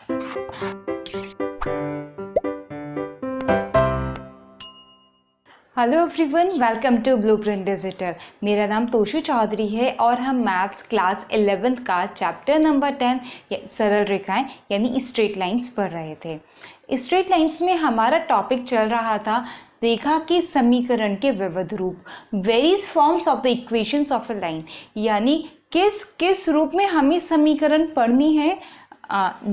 Hello everyone, welcome to blueprint digital. मेरा नाम तोशु चौधरी है और हम मैथ्स क्लास 11th का चैप्टर नंबर 10 सरल रेखाएं यानी स्ट्रेट लाइंस पढ़ रहे थे। स्ट्रेट लाइंस में हमारा टॉपिक चल रहा था रेखा के समीकरण के विविध रूप, various forms of the equations of a line, यानी किस किस रूप में हमें समीकरण पढ़नी है।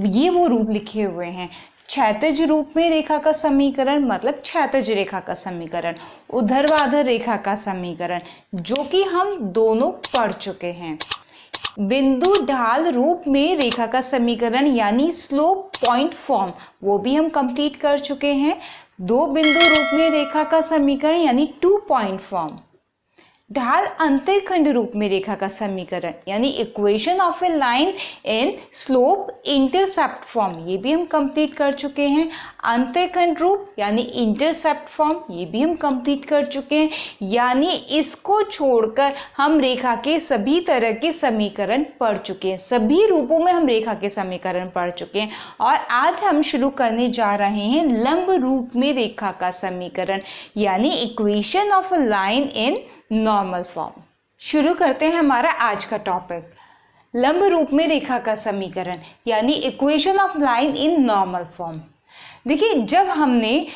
ये वो रूप लिखे हुए हैं। क्षैतिज रूप में रेखा का समीकरण मतलब क्षैतिज रेखा का समीकरण, ऊर्ध्वाधर रेखा का समीकरण जो कि हम दोनों पढ़ चुके हैं। बिंदु ढाल रूप में रेखा का समीकरण यानी स्लोप पॉइंट फॉर्म, वो भी हम कंप्लीट कर चुके हैं। दो बिंदु रूप में रेखा का समीकरण यानी 2 पॉइंट फॉर्म। ढाल अंतःखंड रूप में रेखा का समीकरण यानी equation of A line in slope intercept form, ये भी हम कंप्लीट कर चुके हैं। अंतःखंड रूप यानी इंटरसेप्ट फॉर्म, ये भी हम कंप्लीट कर चुके हैं। यानी इसको छोड़कर हम रेखा के सभी तरह के समीकरण पढ़ चुके हैं, सभी रूपों में हम रेखा के समीकरण पढ़ चुके हैं। और आज हम शुरू करने जा रहे हैं लंब रूप में रेखा का समीकरण यानी equation of a line in normal form. शुरू करते हैं हमारा आज का टॉपिक, लंब रूप में रेखा का समीकरण यानी equation of line in normal form. देखिए, जब हमने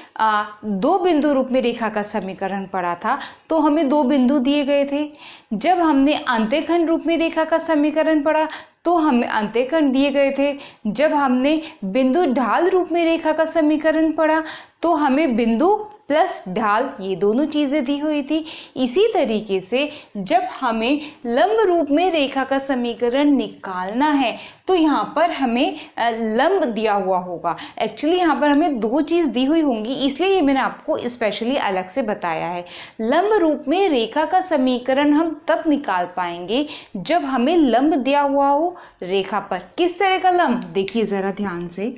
दो बिंदु रूप में रेखा का समीकरण पढ़ा था तो हमें दो बिंदु दिए गए थे। जब हमने अंतःखंड रूप में रेखा का समीकरण पढ़ा तो हमें अंतःखंड दिए गए थे। जब हमने बिंदु ढाल रूप में रेखा का समीकरण पढ़ा तो हमें बिंदु प्लस ढाल, ये दोनों चीज़ें दी हुई थी। इसी तरीके से जब हमें लंब रूप में रेखा का समीकरण निकालना है तो यहाँ पर हमें लंब दिया हुआ होगा। एक्चुअली यहाँ पर हमें दो चीज़ दी हुई होंगी, इसलिए ये मैंने आपको स्पेशली अलग से बताया है। लंब रूप में रेखा का समीकरण हम तब निकाल पाएंगे जब हमें लंब दिया हुआ हो रेखा पर। किस तरह का लंब, देखिए ज़रा ध्यान से।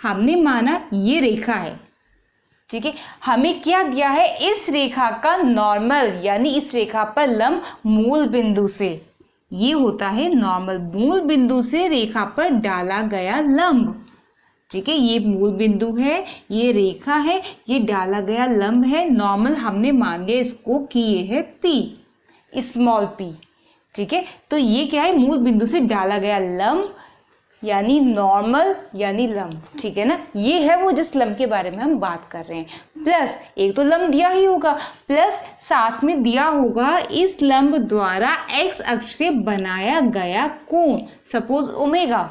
हमने माना ये रेखा है, ठीक है। हमें क्या दिया है, इस रेखा का नॉर्मल यानी इस रेखा पर लंब मूल बिंदु से, ये होता है नॉर्मल, मूल बिंदु से रेखा पर डाला गया लंब, ठीक है। ये मूल बिंदु है, ये रेखा है, ये डाला गया लंब है। नॉर्मल हमने मान लिया इसको कि ये है P, स्मॉल p, ठीक है। तो ये क्या है, मूल बिंदु से डाला गया लंब यानी नॉर्मल यानी लंब, ठीक है ना। ये है वो जिस लंब के बारे में हम बात कर रहे हैं। प्लस एक तो लंब दिया ही होगा, प्लस साथ में दिया होगा इस लंब द्वारा x अक्ष से बनाया गया कोण, सपोज ओमेगा।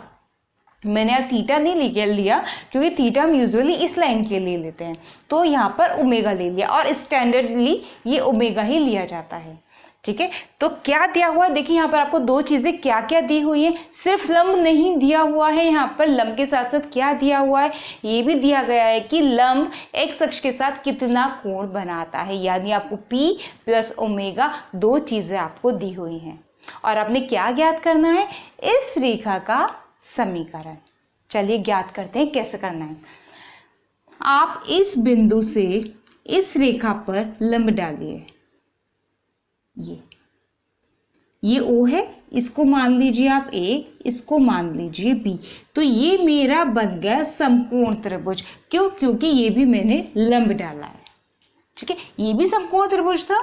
मैंने यहाँ थीटा नहीं लिया क्योंकि थीटा हम यूजुअली इस लाइन के लिए लेते हैं, तो यहाँ पर ओमेगा ले लिया और स्टैंडर्डली ये ओमेगा ही लिया जाता है, ठीक है। तो क्या दिया हुआ है, देखिए यहाँ पर आपको दो चीज़ें क्या क्या दी हुई हैं। सिर्फ लंब नहीं दिया हुआ है, यहाँ पर लंब के साथ साथ क्या दिया हुआ है, ये भी दिया गया है कि लंब x अक्ष के साथ कितना कोण बनाता है। यानी आपको P प्लस ओमेगा दो चीज़ें आपको दी हुई हैं और आपने क्या ज्ञात करना है, इस रेखा का समीकरण। चलिए ज्ञात करते हैं कैसे करना है। आप इस बिंदु से इस रेखा पर लंब डालिए, ये O है, इसको मान लीजिए आप A, इसको मान लीजिए B। तो ये मेरा बन गया समकोण त्रिभुज। क्यों, क्योंकि ये भी मैंने लंब डाला है, ठीक है। ये भी समकोण त्रिभुज था,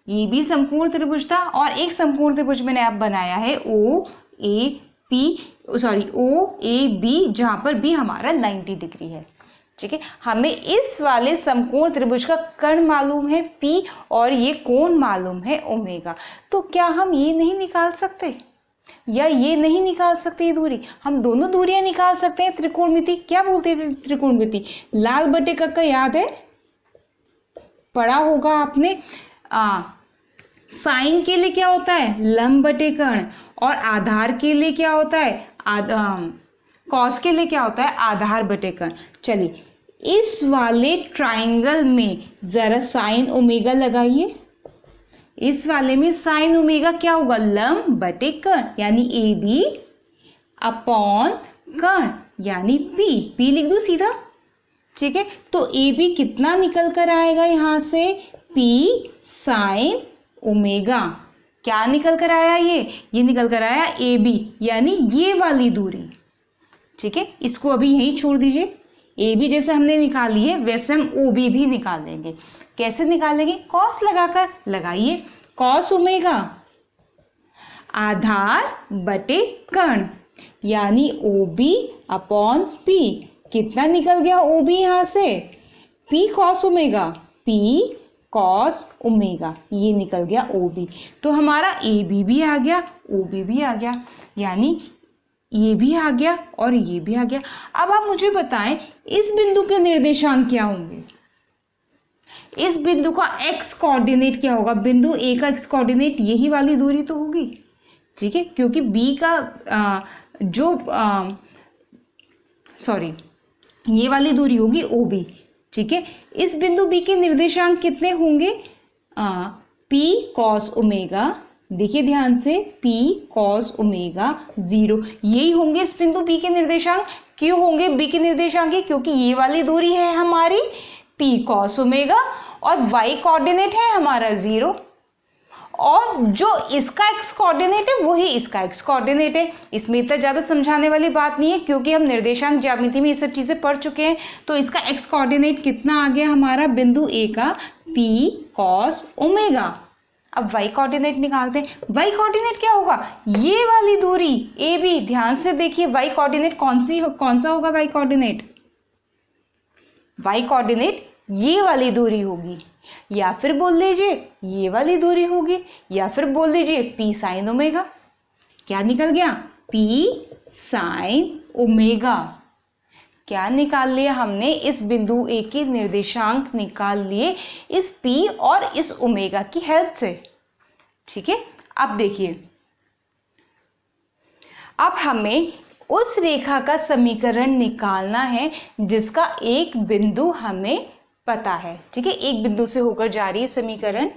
ये भी समकोण त्रिभुज था और एक समकोण त्रिभुज मैंने आप बनाया है OAB, जहां पर B हमारा 90 डिग्री है, ठीक है। हमें इस वाले समकोण त्रिभुज का कर्ण मालूम है P और ये कोण मालूम है ओमेगा। तो क्या हम ये नहीं निकाल सकते या ये नहीं निकाल सकते, ये दूरी? हम दोनों दूरियां निकाल सकते हैं। त्रिकोणमिति क्या बोलते हैं, त्रिकोणमिति लाल बटे का याद है, पढ़ा होगा आपने। साइन के लिए क्या होता है, लंब बटे कर्ण, और आधार के लिए क्या होता है, कॉस के लिए क्या होता है, आधार बटे कर्ण। चलिए इस वाले ट्राइंगल में जरा साइन ओमेगा लगाइए। इस वाले में साइन ओमेगा क्या होगा, लंब बटे कर्ण यानी AB अपॉन कर्ण यानी P लिख दो सीधा, ठीक है। तो AB कितना निकल कर आएगा यहाँ से, P साइन ओमेगा। क्या निकल कर आया, ये निकल कर आया AB यानी ये वाली दूरी, ठीक है, इसको अभी यहीं छोड़ दीजिए। ए बी जैसे हमने निकाली है वैसे हम ओ बी भी निकालेंगे। कैसे निकालेंगे? कॉस लगाकर। लगाइए, कॉस ओमेगा आधार बटे कर्ण यानी ओ बी अपॉन पी। कितना निकल गया ओ बी यहाँ से? P cos omega, P cos omega, ये निकल गया ओ बी। तो हमारा ए बी भी आ गया, ओ बी भी आ गया, यानी ये भी आ गया और ये भी आ गया। अब आप मुझे बताएं इस बिंदु के निर्देशांक क्या होंगे? इस बिंदु का एक्स कोऑर्डिनेट क्या होगा? बिंदु ए का एक्स कोऑर्डिनेट यही वाली दूरी तो होगी, ठीक है, क्योंकि बी का ये वाली दूरी होगी ओ बी, ठीक है। इस बिंदु बी के निर्देशांक कितने होंगे? पी कॉस ओमेगा, देखिए ध्यान से, P cos ओमेगा 0, यही होंगे इस बिंदु B के निर्देशांक। क्यों होंगे B के निर्देशांक? क्योंकि ये वाली दूरी है हमारी P cos ओमेगा और y कोऑर्डिनेट है हमारा 0 और जो इसका x कोऑर्डिनेट है वही इसका x कोऑर्डिनेट है। इसमें इतना ज़्यादा समझाने वाली बात नहीं है क्योंकि हम निर्देशांक ज्यामिति में ये सब चीज़ें पढ़ चुके हैं। तो इसका x कोऑर्डिनेट कितना आ गया हमारा बिंदु A का? P cos omega. अब y कोऑर्डिनेट निकालते हैं। y कोऑर्डिनेट क्या होगा? ये वाली दूरी ए बी। ध्यान से देखिए y कोऑर्डिनेट कौन सा होगा? y कोऑर्डिनेट ये वाली दूरी होगी, या फिर बोल लीजिए ये वाली दूरी होगी, या फिर बोल लीजिए p साइन ओमेगा। क्या निकल गया? p sine omega. क्या निकाल लिया हमने? इस बिंदु ए के निर्देशांक निकाल लिए इस p और इस ओमेगा की हेल्प से, ठीक है। अब देखिए, अब हमें उस रेखा का समीकरण निकालना है जिसका एक बिंदु हमें पता है, ठीक है, एक बिंदु से होकर जा रही है समीकरण।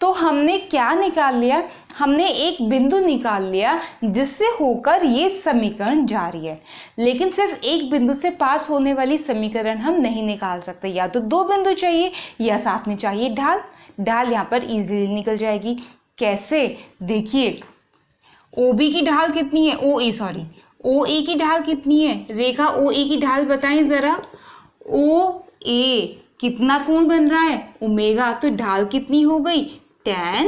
तो हमने क्या निकाल लिया? हमने एक बिंदु निकाल लिया जिससे होकर ये समीकरण जारी है। लेकिन सिर्फ एक बिंदु से पास होने वाली समीकरण हम नहीं निकाल सकते, या तो दो बिंदु चाहिए या साथ में चाहिए ढाल। ढाल यहाँ पर इजीली निकल जाएगी। कैसे? देखिए, OB की ढाल कितनी है? OA की ढाल कितनी है? रेखा OA की ढाल बताएं जरा। OA कितना कोण बन रहा है? ओमेगा। तो ढाल कितनी हो गई? tan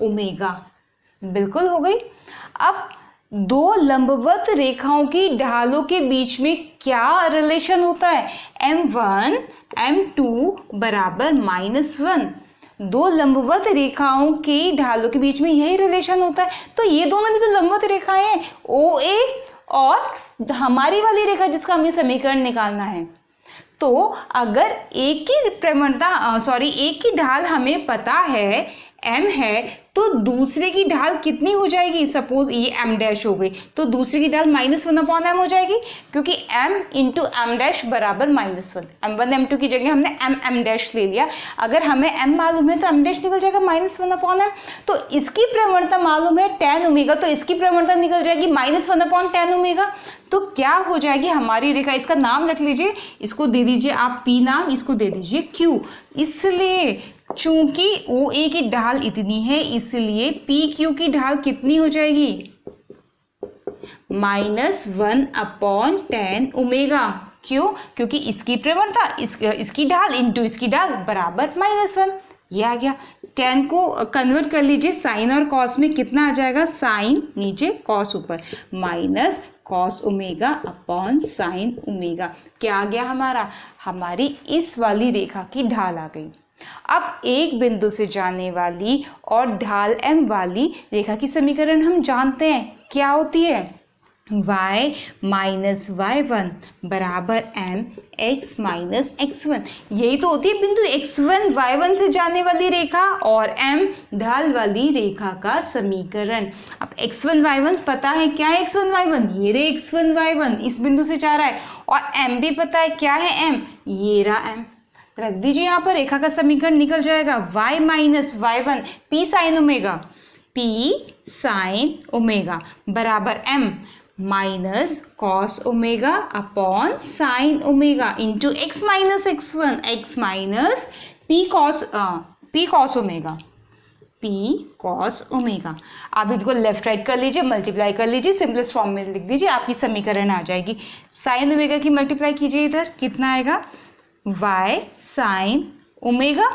omega. बिल्कुल हो गई। अब दो लंबवत रेखाओं की ढालों के बीच में क्या रिलेशन होता है? M1 M2 बराबर -1। दो लंबवत रेखाओं की ढालों के बीच में यही रिलेशन होता है। तो ये दोनों भी तो लंबवत रेखाएं हैं, OA और हमारी वाली रेखा जिसका हमें समीकरण निकालना है। तो अगर एक की प्रवणता एक की ढाल हमें पता है m है, तो दूसरे की ढाल कितनी हो जाएगी? सपोज ये m डैश हो गई, तो दूसरे की ढाल -1/m हो जाएगी, क्योंकि m इंटू एम डैश बराबर -1। m1 m2 की जगह हमने m डैश ले लिया। अगर हमें m मालूम है तो m डैश निकल जाएगा -1/m। तो इसकी प्रवणता मालूम है tan ओमेगा, तो इसकी प्रवणता निकल जाएगी -1/tan ओमेगा। तो क्या हो जाएगी हमारी रेखा? इसका नाम रख लीजिए, इसको दे दीजिए आप P नाम, इसको दे दीजिए Q। इसलिए चूंकि OA की ढाल इतनी है, इसलिए PQ की ढाल कितनी हो जाएगी? -1/tan omega. क्यों? क्योंकि इसकी प्रवणता इसकी ढाल इंटू इसकी ढाल बराबर -1। ये आ गया। tan को कन्वर्ट कर लीजिए साइन और कॉस में, कितना आ जाएगा? साइन नीचे कॉस ऊपर, minus cos omega upon sine omega. क्या आ गया हमारा? हमारी इस वाली रेखा की ढाल आ गई। अब एक बिंदु से जाने वाली और ढाल m वाली रेखा की समीकरण हम जानते हैं, क्या होती है? y माइनस y1 बराबर m x माइनस x1। यही तो होती है बिंदु x1 y1 से जाने वाली रेखा और m ढाल वाली रेखा का समीकरण। अब x1 y1 पता है, क्या है x1 y1? ये रे x1 y1 इस बिंदु से जा रहा है, और m भी पता है, क्या है m? ये रहा m। रख दीजिए यहाँ पर, रेखा का समीकरण निकल जाएगा y minus y1 p sign omega बराबर m minus cos omega upon sine omega into x minus x1, x minus p cos omega. P cos omega. आप इसको लेफ्ट राइट कर लीजिए, मल्टीप्लाई कर लीजिए, सिंपलेस्ट फॉर्म में लिख दीजिए, आपकी समीकरण आ जाएगी। साइन ओमेगा की मल्टीप्लाई कीजिए, इधर कितना आएगा, y sine omega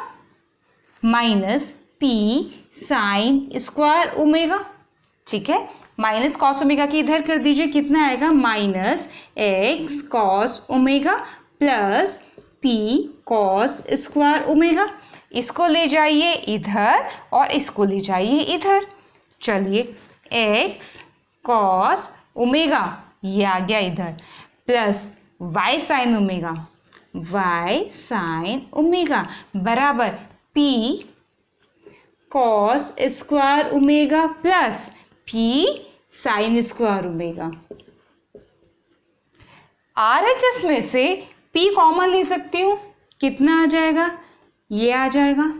minus P sine square omega, ठीक है। माइनस कॉस ओमेगा की इधर कर दीजिए, कितना आएगा, minus x cos omega plus P cos square omega. इसको ले जाइए इधर और इसको ले जाइए इधर। चलिए एक्स कॉस ओमेगा ये आ गया इधर, plus y sine omega, y sine omega बराबर p cos square omega plus p sine square omega. RHS में से P कॉमन ले सकती हूँ, कितना आ जाएगा, ये आ जाएगा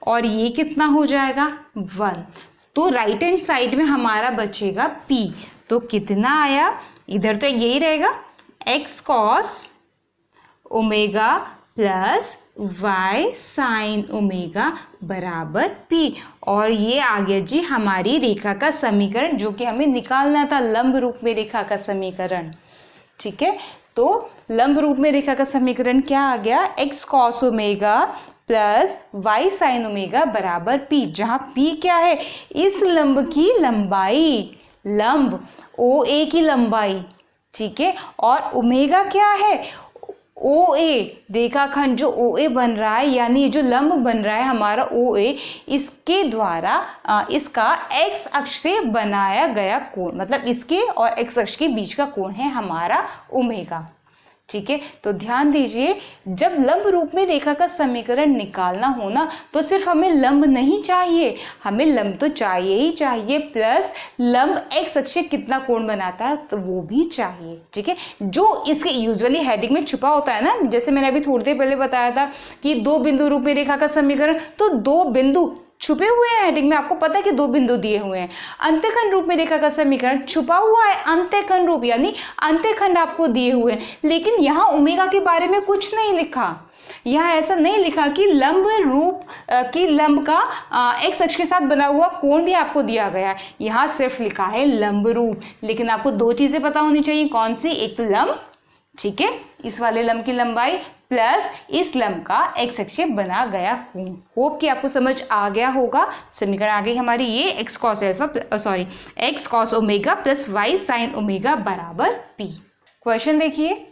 और ये कितना हो जाएगा 1। तो राइट हैंड साइड में हमारा बचेगा P, तो कितना आया, इधर तो यही रहेगा x cos omega plus y sign omega बराबर p, और ये आ गया जी हमारी रेखा का समीकरण जो कि हमें निकालना था, लंब रूप में रेखा का समीकरण, ठीक है। तो लंब रूप में रेखा का समीकरण क्या आ गया, x cos omega plus y sign omega बराबर p, जहाँ p क्या है, इस लंब की लंबाई, लंब OA की लंबाई, ठीक है। और ओमेगा क्या है, OA रेखाखंड जो OA बन रहा है, यानी जो लंब बन रहा है हमारा OA, इसके द्वारा इसका x अक्ष से बनाया गया कोण, मतलब इसके और x अक्ष के बीच का कोण है हमारा ओमेगा, ठीक है। तो ध्यान दीजिए, जब लंब रूप में रेखा का समीकरण निकालना हो ना, तो सिर्फ हमें लंब नहीं चाहिए, हमें लंब तो चाहिए ही चाहिए, प्लस लंब x अक्ष से कितना कोण बनाता है तो वो भी चाहिए, ठीक है। जो इसके यूजुअली हेडिंग में छुपा होता है ना, जैसे मैंने अभी थोड़ी देर पहले बताया था कि दो बिंदु रूप में रेखा का समीकरण, तो दो बिंदु छुपे हुए हैं हेडिंग में, आपको पता है कि दो बिंदु दिए हुए हैं। अंत्यखंड रूप में रेखा का समीकरण छुपा हुआ है, अंत्यखंड रूप यानी अंत्यखंड आपको दिए हुए हैं, लेकिन यहाँ ओमेगा के बारे में कुछ नहीं लिखा। यहाँ ऐसा नहीं लिखा कि लंब रूप की लंब का x अक्ष के साथ बना हुआ कोण भी आपको दिया गया है, यहाँ सिर्फ लिखा है लंब रूप। लेकिन आपको दो चीजें पता होनी चाहिए, कौन सी, एक तो लंब, ठीक है, इस वाले लंब की लंबाई प्लस इस लंब का x अक्ष से बना गया कोण। होप कि आपको समझ आ गया होगा। समीकरण आ गई हमारी ये x cos alpha sorry x cos omega plus y sin omega बराबर p। क्वेश्चन देखिए,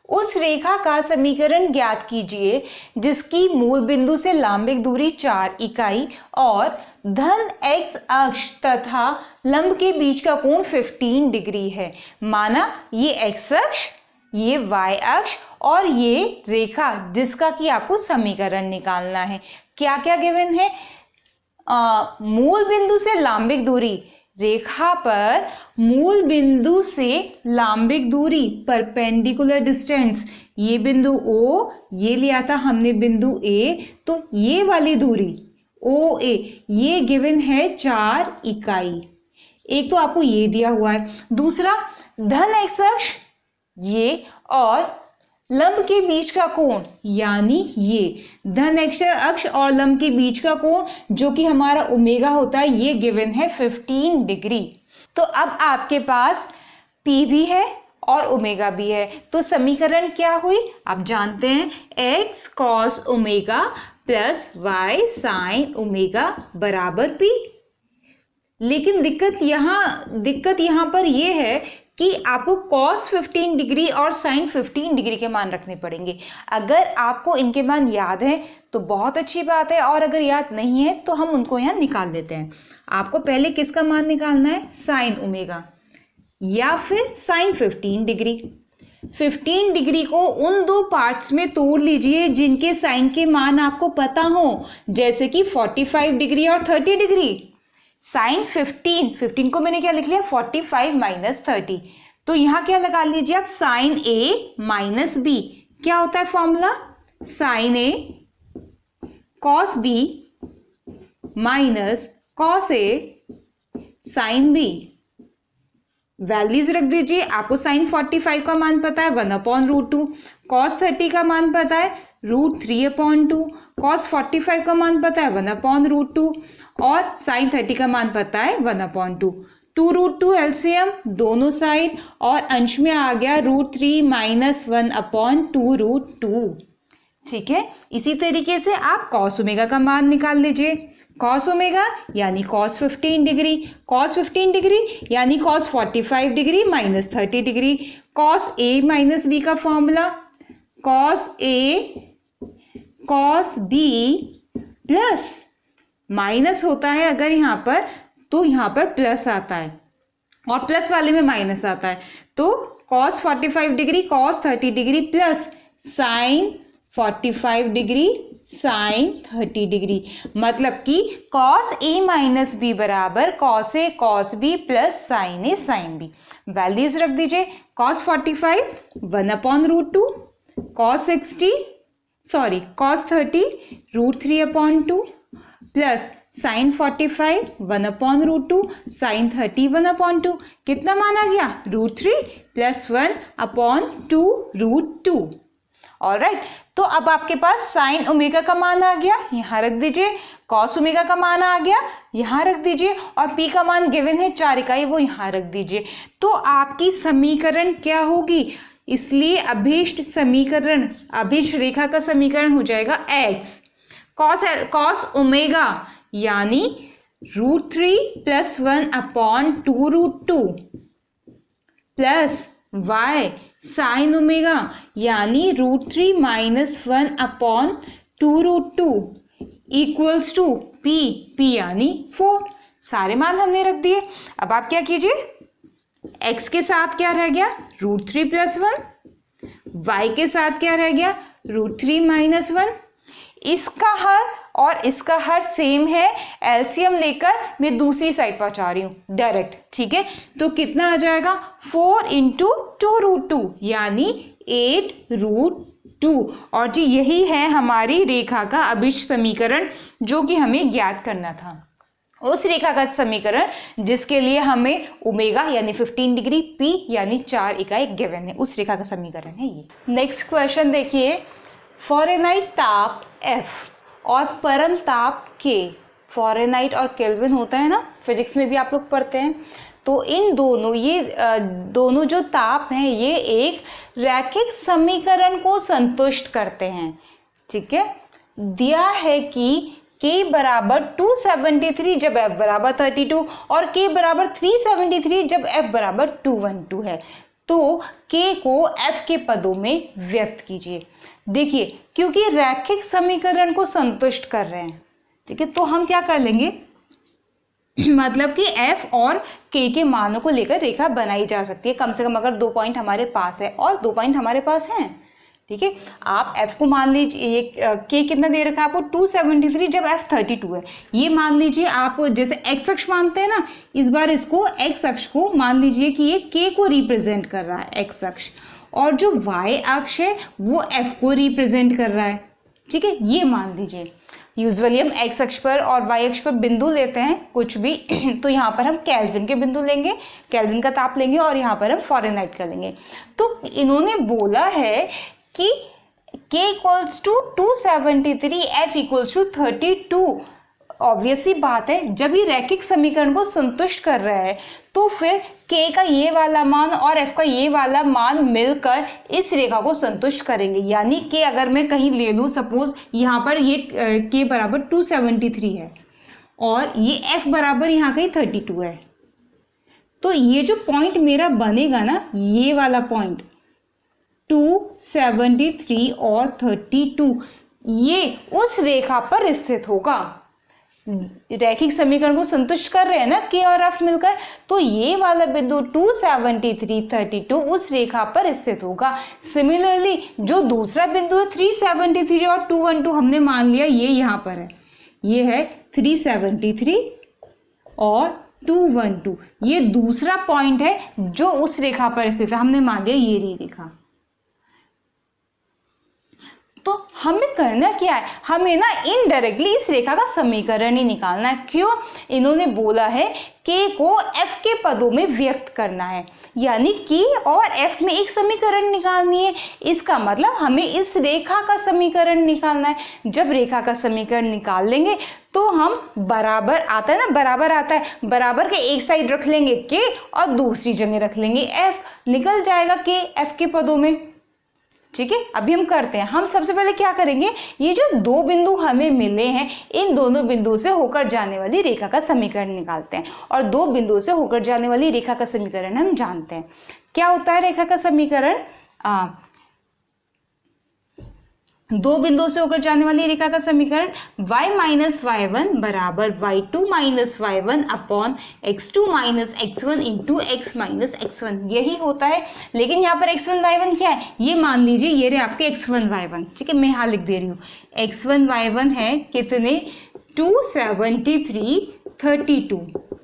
उस रेखा का समीकरण ज्ञात कीजिए जिसकी मूल बिंदु से लांबिक दूरी 4 इकाई और धन x अक्ष तथा लंब के बीच का कोण 15 डिग्री है। माना ये x अक्ष, ये y अक्ष और ये रेखा जिसका कि आपको समीकरण निकालना है। क्या क्या गिवन है, मूल बिंदु से लांबिक दूरी, रेखा पर मूल बिंदु से लांबिक दूरी परपेंडिकुलर डिस्टेंस, ये बिंदु O, ये लिया था हमने बिंदु A, तो ये वाली दूरी OA ये गिवन है 4 इकाई। एक तो आपको ये दिया हुआ है, दूसरा धन x अक्ष ये और लंब के बीच का कोण, यानी ये धन x अक्ष और लंब के बीच का कोण जो कि हमारा ओमेगा होता है, ये गिवन है 15 डिग्री। तो अब आपके पास P भी है और ओमेगा भी है, तो समीकरण क्या हुई आप जानते हैं, x cos omega plus y sin omega बराबर P। लेकिन दिक्कत यहाँ पर ये है कि आपको cos 15 डिग्री और sin 15 डिग्री के मान रखने पड़ेंगे। अगर आपको इनके मान याद है तो बहुत अच्छी बात है, और अगर याद नहीं है तो हम उनको यहाँ निकाल देते हैं। आपको पहले किसका मान निकालना है, sin ओमेगा या फिर sin 15 डिग्री। 15 डिग्री को उन दो पार्ट्स में तोड़ लीजिए जिनके साइन के मान आपको पता हो, जैसे कि 45 डिग्री और 30 डिग्री। साइन 15 को मैंने क्या लिख लिया, 45 माइनस 30, तो यहाँ क्या लगा लीजिए आप, साइन ए माइनस बी। क्या होता है formula, sign A cos B minus cos A sine B. Values रख दीजिए। आपको साइन 45 का मान पता है 1/√2, कॉस 30 का मान पता है √3/2, कॉस 45 का मान पता है 1/√2 और साइन 30 का मान पता है 1/2। 2√2 एलसीएम दोनों साइड और अंश में आ गया √3 - 1/2√2। ठीक है, इसी तरीके से आप कॉस ओमेगा का मान निकाल लीजिए। कॉस ओमेगा यानी कॉस 15 डिग्री, कॉस 15 डिग्री यानी cos 45 degree minus 30 degree. Cos ए माइनस बी का फॉर्मूला कॉस ए कॉस बी प्लस माइनस होता है अगर यहाँ पर, तो यहाँ पर प्लस आता है और प्लस वाले में माइनस आता है, तो cos 45 degree cos 30 degree plus sine 45 degree sine 30 degree, मतलब कि कॉस ए माइनस बी बराबर cos A cos B plus sine A sine B. Values रख दीजिए। Cos 45 1/√2, cos 30 √3/2 plus sine 45 1/√2 sine 30 1/2। कितना मान आ गया? √3 प्लस 1/2√2। ऑलराइट, तो अब आपके पास साइन ओमेगा का मान आ गया, यहाँ रख दीजिए। कॉस ओमेगा का मान आ गया, यहाँ रख दीजिए। और पी का मान गिवन है 4 इकाई, वो यहाँ रख दीजिए। तो आपकी समीकरण क्या होगी? इसलिए अभीष्ट समीकरण, अभीष्ट रेखा का समीकरण हो जाएगा x कॉस ओमेगा यानी √3 plus 1/2√2 plus y sine omega यानी √3 माइनस 1/2√2 इक्वल्स टू p यानी 4। सारे मान हमने रख दिए। अब आप क्या कीजिए, x के साथ क्या रह गया? √3 प्लस 1, y के साथ क्या रह गया? √3 माइनस 1। इसका हर और इसका हर सेम है, एलसीएम लेकर मैं दूसरी साइड पहुंचा रही हूँ डायरेक्ट। ठीक है, तो कितना आ जाएगा? 4 × 2√2 यानी 8√2। और जी यही है हमारी रेखा का अभिष्ट समीकरण जो कि हमें ज्ञात करना था। उस रेखा का समीकरण जिसके लिए हमें ओमेगा यानी 15 डिग्री, पी यानी 4 इकाई गिवन है, उस रेखा का समीकरण है ये। नेक्स्ट क्वेश्चन देखिए, फ़ारेनहाइट ताप F और परम ताप K, फ़ारेनहाइट और केल्विन होता है ना, फिजिक्स में भी आप लोग पढ़ते हैं। तो इन दोनों, ये दोनों जो ताप हैं ये एक रैखिक समीकरण को संतुष्ट करते हैं। ठीक है, दिया है कि K बराबर 273 जब F बराबर 32 और K बराबर 373 जब F बराबर 212 है। तो K को F के पदों में व्यक्त कीजिए। देखिए, क्योंकि रैखिक समीकरण को संतुष्ट कर रहे हैं, ठीक है, तो हम क्या कर लेंगे, मतलब कि F और K के मानों को लेकर रेखा बनाई जा सकती है, कम से कम अगर 2 पॉइंट हमारे पास है और 2 पॉइंट हमारे पास हैं। ठीक है, आप F को मान लीजिए, K कितना दे रखा है आपको? 273 जब F 32 है। ये मान लीजिए आप जैसे x अक्ष मानते हैं ना, इस बार इसको x अक्ष को मान लीजिए कि ये K को रिप्रेजेंट कर रहा है, x अक्ष, और जो y अक्ष है वो F को रिप्रेजेंट कर रहा है। ठीक है, ये मान लीजिए। यूजुअली हम x अक्ष पर और y अक्ष पर बिंदु लेते हैं कुछ भी तो यहाँ पर हम केल्विन के बिंदु लेंगे, केल्विन का ताप लेंगे, और यहाँ पर हम फ़ारेनहाइट का लेंगे। तो इन्होंने बोला है कि K equals to 273, F equals to 32। Obvious सी बात है, जब ये रैखिक समीकरण को संतुष्ट कर रहा है तो फिर K का ये वाला मान और F का ये वाला मान मिलकर इस रेखा को संतुष्ट करेंगे। यानी K अगर मैं कहीं ले लूँ, सपोज यहाँ पर ये K बराबर 273 है और ये F बराबर यहाँ कहीं 32 है, तो ये जो पॉइंट मेरा बनेगा ना, ये वाला पॉइंट 273 और 32, ये उस रेखा पर स्थित होगा। रैखिक समीकरण को संतुष्ट कर रहे हैं ना K और F मिलकर, तो ये वाला बिंदु 273 32 उस रेखा पर स्थित होगा। सिमिलरली जो दूसरा बिंदु है 373 और 212 हमने मान लिया ये यहाँ पर है, ये है 373 और 212, ये दूसरा पॉइंट है जो उस रेखा पर स्थित है, हमने मान लिया ये रेखा। तो हमें करना क्या है, हमें ना इनडायरेक्टली इस रेखा का समीकरण ही निकालना है। क्यों, इन्होंने बोला है k को f के पदों में व्यक्त करना है, यानी k और f में एक समीकरण निकालनी है। इसका मतलब हमें इस रेखा का समीकरण निकालना है। जब रेखा का समीकरण निकाल लेंगे तो हम बराबर आता है ना, बराबर आता है, बराबर के एक साइड रख लेंगे k और दूसरी जगह रख लेंगे f, निकल जाएगा k f के पदों में। ठीक है, अभी हम करते हैं। हम सबसे पहले क्या करेंगे, ये जो दो बिंदु हमें मिले हैं, इन दोनों बिंदु से होकर जाने वाली रेखा का समीकरण निकालते हैं। और दो बिंदु से होकर जाने वाली रेखा का समीकरण हम जानते हैं। क्या होता है रेखा का समीकरण, दो बिंदुओं से होकर जाने वाली रेखा का समीकरण y माइनस वाई वन बराबर y2 minus y one upon x2 minus x1 into x minus x1, यही होता है। लेकिन यहाँ पर x1 y1 क्या है, ये मान लीजिए ये रहे आपके x1 y1। ठीक है, मैं यहाँ लिख दे रही हूँ x1 y1 है कितने 273 32।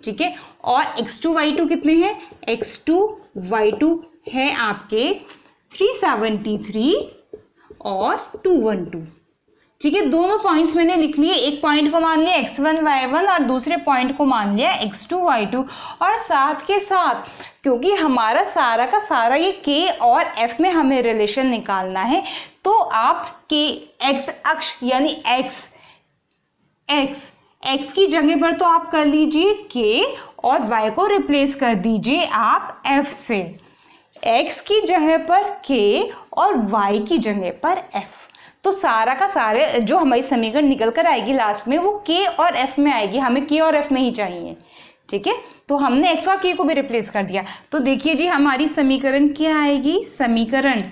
ठीक है, और x2 y2 कितने हैं, x2 y2 है आपके 373 और 212। ठीक है, दोनों पॉइंट्स मैंने लिख लिए, एक पॉइंट को मान लिया x1 y1 और दूसरे पॉइंट को मान लिया x2 y2। और साथ के साथ क्योंकि हमारा सारा का सारा ये k और f में हमें रिलेशन निकालना है, तो आप k x अक्ष यानी x की जगह पर तो आप कर लीजिए k और y को रिप्लेस कर दीजिए आप f से। x की जगह पर k और y की जगह पर f, तो सारा का सारे जो हमारी समीकरण निकल कर आएगी लास्ट में वो k और f में आएगी। हमें k और f में ही चाहिए। ठीक है, तो हमने x और k को भी रिप्लेस कर दिया। तो देखिए जी हमारी समीकरण क्या आएगी, समीकरण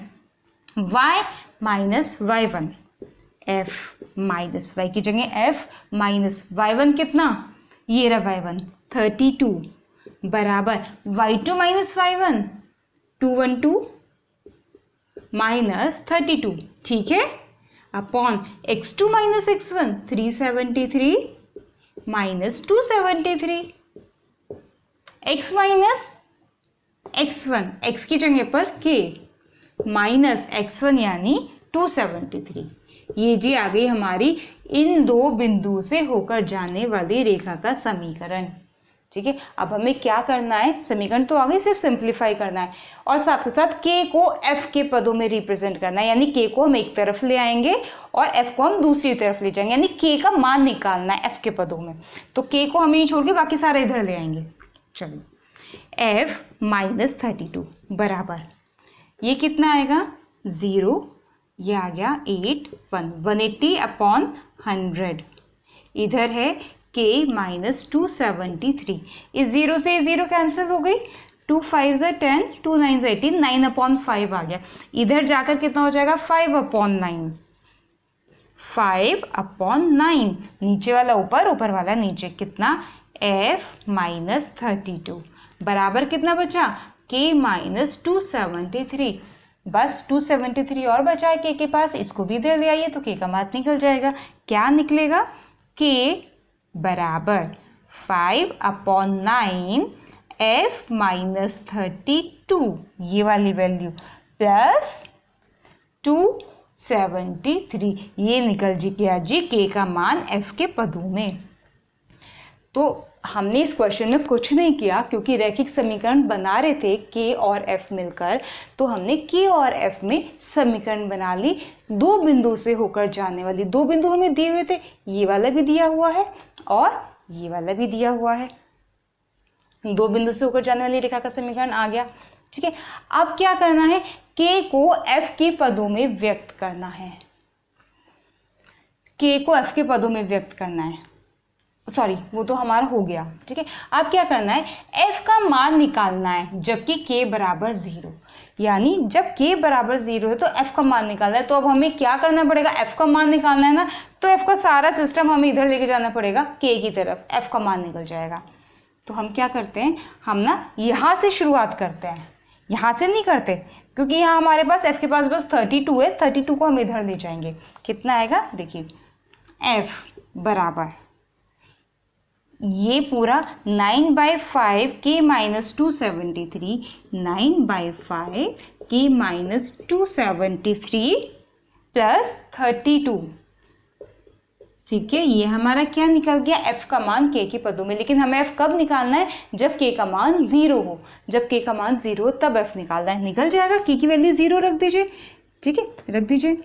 y minus y one, f minus y की जगह f माइनस y1 कितना, ये रहा y1 32 बराबर y2 माइनस y1 212 माइनस 32। ठीक है, upon x2 minus x1 373 minus 273, x minus x1 x की जगह पर k माइनस x1 यानी 273। ये जी आ गई हमारी इन दो बिंदु से होकर जाने वाली रेखा का समीकरण। ठीक है, अब हमें क्या करना है, समीकरण तो आ गई, सिर्फ सिंप्लीफाई करना है और साथ के साथ k को f के पदों में रिप्रेजेंट करना है। यानी k को हम एक तरफ ले आएंगे और f को हम दूसरी तरफ ले जाएंगे, यानी k का मान निकालना है f के पदों में। तो k को हम यही छोड़ के बाकी सारे इधर ले आएंगे। चलिए, f माइनस 32 बराबर ये कितना आएगा 0, ये आ गया 180 अपॉन 100, इधर है k माइनस 273। इस 0 से 0 कैंसिल हो गई, 2 5 ज़ा 10, 2 9 ज़ा 18, 9 अपॉन 5 आ गया। इधर जाकर कितना हो जाएगा 5 अपॉन 9, 5 अपॉन 9, नीचे वाला ऊपर, ऊपर वाला नीचे, कितना f माइनस 32 बराबर कितना बचा k माइनस 273। बस 273 और बचा है k के पास, इसको भी इधर ले आइए तो k का मान निकल जाएगा। क्या निकलेगा, k बराबर 5 अपॉन 9 f माइनस 32, ये वाली वैल्यू प्लस 273, ये निकल जी गया जी k का मान f के पदों में। तो हमने इस क्वेश्चन में कुछ नहीं किया क्योंकि रैखिक समीकरण बना रहे थे k और f मिलकर, तो हमने k और f में समीकरण बना ली। दो बिंदु से होकर जाने वाली, दो बिंदु हमें दिए हुए थे, ये वाला भी दिया हुआ है और ये वाला भी दिया हुआ है। दो बिंदु से होकर जाने वाली रेखा का समीकरण आ गया। ठीक है, अब क्या करना है, k को f के पदों में व्यक्त करना है। k को f के पदों में व्यक्त करना है, सॉरी वो तो हमारा हो गया। ठीक है, अब क्या करना है, f का मान निकालना है जबकि k बराबर 0, यानी जब k बराबर 0 है तो f का मान निकालना है। तो अब हमें क्या करना पड़ेगा, f का मान निकालना है ना, तो f का सारा सिस्टम हमें इधर लेके जाना पड़ेगा k की तरफ, f का मान निकल जाएगा। तो हम क्या करते हैं, हम ना यहाँ से शुरुआत करते हैं, यहाँ से नहीं करते क्योंकि यहाँ हमारे पास f के पास बस 32 है, 32 को हम इधर ले जाएंगे। कितना आएगा देखिए, f बराबर ये पूरा 9/5 k minus 273, 9/5 k minus 273 plus 32। ठीक है, ये हमारा क्या निकल गया, f का मान k के पदों में। लेकिन हमें f कब निकालना है, जब k का मान 0 हो। जब k का मान 0 हो तब f निकालना है। निकल जाएगा, k की वैल्यू 0 रख दीजिए। ठीक है, रख दीजिए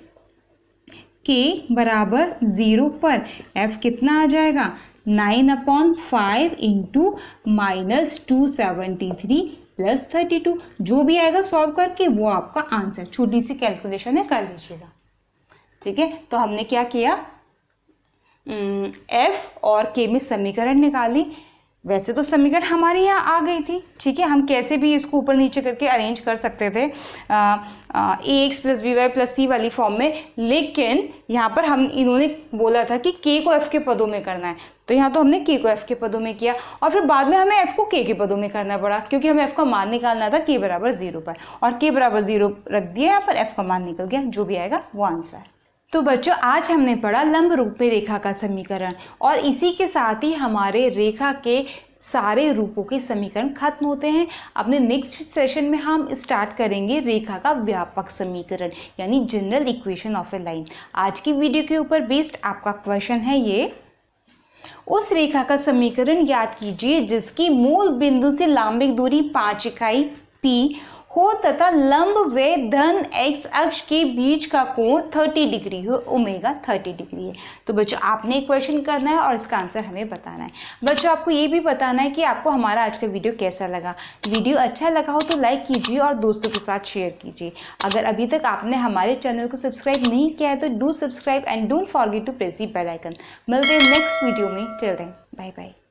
k बराबर 0 पर f कितना आ जाएगा, 9/5 इंटू -273 प्लस 32। जो भी आएगा सॉल्व करके वो आपका आंसर। छोटी सी कैलकुलेशन है, कर लीजिएगा। ठीक है, तो हमने क्या किया, f और k में समीकरण निकाली। वैसे तो समीकरण हमारे यहाँ आ गई थी। ठीक है, हम कैसे भी इसको ऊपर नीचे करके अरेंज कर सकते थे ax plus b y plus c वाली फॉर्म में। लेकिन यहाँ पर इन्होंने बोला था कि k को f के पदों में करना है, तो यहाँ तो हमने k को f के पदों में किया और फिर बाद में हमें f को k के पदों में करना पड़ा, क्योंकि हमें f का मान निकालना था k बराबर 0 पर। और k बराबर 0 रख दिया यहाँ पर, f का मान निकल गया। जो भी आएगा वो आंसर। तो बच्चों, आज हमने पढ़ा लंब रूप में रेखा का समीकरण, और इसी के साथ ही हमारे रेखा के सारे रूपों के समीकरण खत्म होते हैं। अपने नेक्स्ट सेशन में हम स्टार्ट करेंगे रेखा का व्यापक समीकरण, यानी general equation of A line. आज की वीडियो के ऊपर बेस्ड आपका क्वेश्चन है ये, उस रेखा का समीकरण याद कीजिए जिसकी मूल बिंदु से लंबिक दूरी 5 इकाई p हो तथा लंब व धन x अक्ष के बीच का कोण 30 डिग्री हो, ओमेगा 30 डिग्री है। तो बच्चों, आपने एक क्वेश्चन करना है और इसका आंसर हमें बताना है। बच्चों, आपको ये भी बताना है कि आपको हमारा आज का वीडियो कैसा लगा। वीडियो अच्छा लगा हो तो लाइक कीजिए और दोस्तों के साथ शेयर कीजिए। अगर अभी तक आपने हमारे चैनल को सब्सक्राइब नहीं किया है तो do subscribe and don't forget to press the bell icon. मिलते हैं नेक्स्ट वीडियो में। Till then, bye bye.